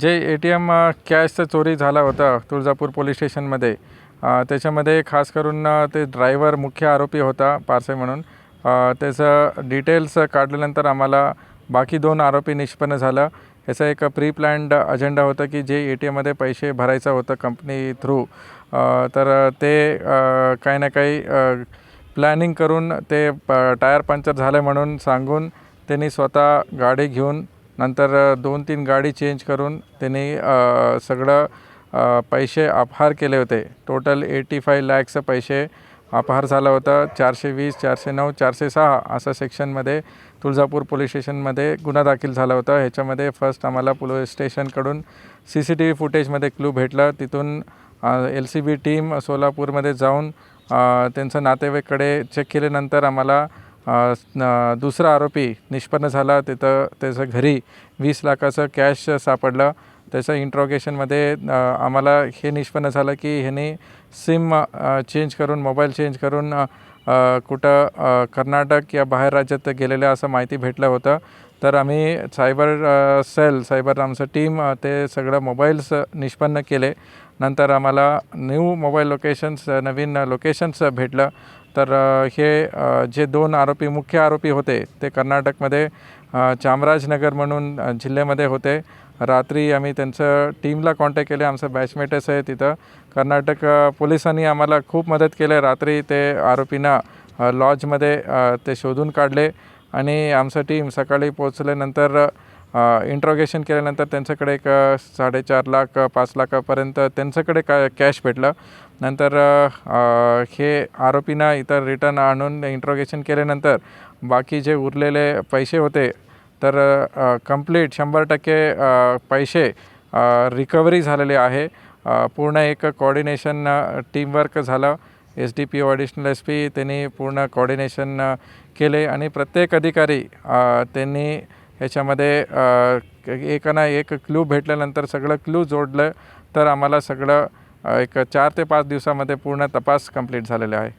जे ए-टी-एम कॅशचा चोरी झाला होता तुळजापूर पोलीस स्टेशनमध्ये, त्याच्यामध्ये खास करून ते ड्रायव्हर मुख्य आरोपी होता पारसे म्हणून. त्याचं डिटेल्स काढल्यानंतर आम्हाला बाकी 2 आरोपी निष्पन्न झालं. याचा एक प्री प्लॅन्ड अजेंडा होता की जे ए-टी-एममध्ये पैसे भरायचं होतं कंपनी थ्रू, तर ते काही ना काही प्लॅनिंग करून ते टायर पंक्चर झालं म्हणून सांगून त्यांनी स्वतः गाडी घेऊन नंतर 2-3 गाडी चेंज करून त्यांनी सगळं पैसे अपहार केले होते. टोटल 85 लाखचं पैसे अपहार झाला होता. 420, 409, 406 असं सेक्शनमध्ये तुळजापूर पोलीस स्टेशनमध्ये गुन्हा दाखल झाला होता. ह्याच्यामध्ये फर्स्ट आम्हाला पोलीस स्टेशनकडून CCTV फुटेजमध्ये क्लू भेटलं. तिथून LCB टीम सोलापूरमध्ये जाऊन त्यांचं नातेवाईकडे चेक केल्यानंतर आम्हाला दुसरा आरोपी निष्पन्न झाला. तिथं त्याचं घरी 20 लाखाचं कॅश सापडलं. त्याचं इंट्रोगेशनमध्ये आम्हाला हे निष्पन्न झालं की ह्याने सिम चेंज करून, मोबाईल चेंज करून कुठं कर्नाटक या बाहेर राज्यात गेलेलं असं माहिती भेटलं होतं. तर आम्ही सायबर आमचं टीम ते सगळं मोबाईल्स निष्पन्न केले. नंतर आम्हाला न्यू मोबाईल लोकेशन्स, नवीन लोकेशन्स भेटलं. तर हे जे 2 आरोपी मुख्य आरोपी होते ते कर्नाटकमध्ये चामराजनगर म्हणून जिल्ह्यामध्ये होते. रात्री आम्ही त्यांचं टीमला कॉन्टॅक्ट केले. आमचं बॅचमेटच आहे तिथं. कर्नाटक पोलिसांनी आम्हाला खूप मदत केली. रात्री ते आरोपींना लॉजमध्ये ते शोधून काढले आणि आमचं टीम सकाळी पोचल्यानंतर इंट्रोगेशन केल्यानंतर त्यांच्याकडे एक 4.5 लाख 5 लाखापर्यंत त्यांच्याकडे कॅश भेटलं. नंतर हे आरोपींना इतर रिटर्न आणून इंट्रोगेशन केल्यानंतर बाकी जे उरलेले पैसे होते तर कंप्लीट 100% पैसे रिकव्हरी झालेले आहे. पूर्ण एक कोऑर्डिनेशन टीमवर्क झालं. SDPO ॲडिशनल SP त्यांनी पूर्ण कोऑर्डिनेशन केले आणि प्रत्येक अधिकारी त्यांनी ह्याच्यामध्ये एक ना एक क्लू भेटल्यानंतर सगळं क्लू जोडलं. तर आम्हाला सगळं एक 4 ते 5 दिवसामध्ये पूर्ण तपास कंप्लीट झालेला आहे.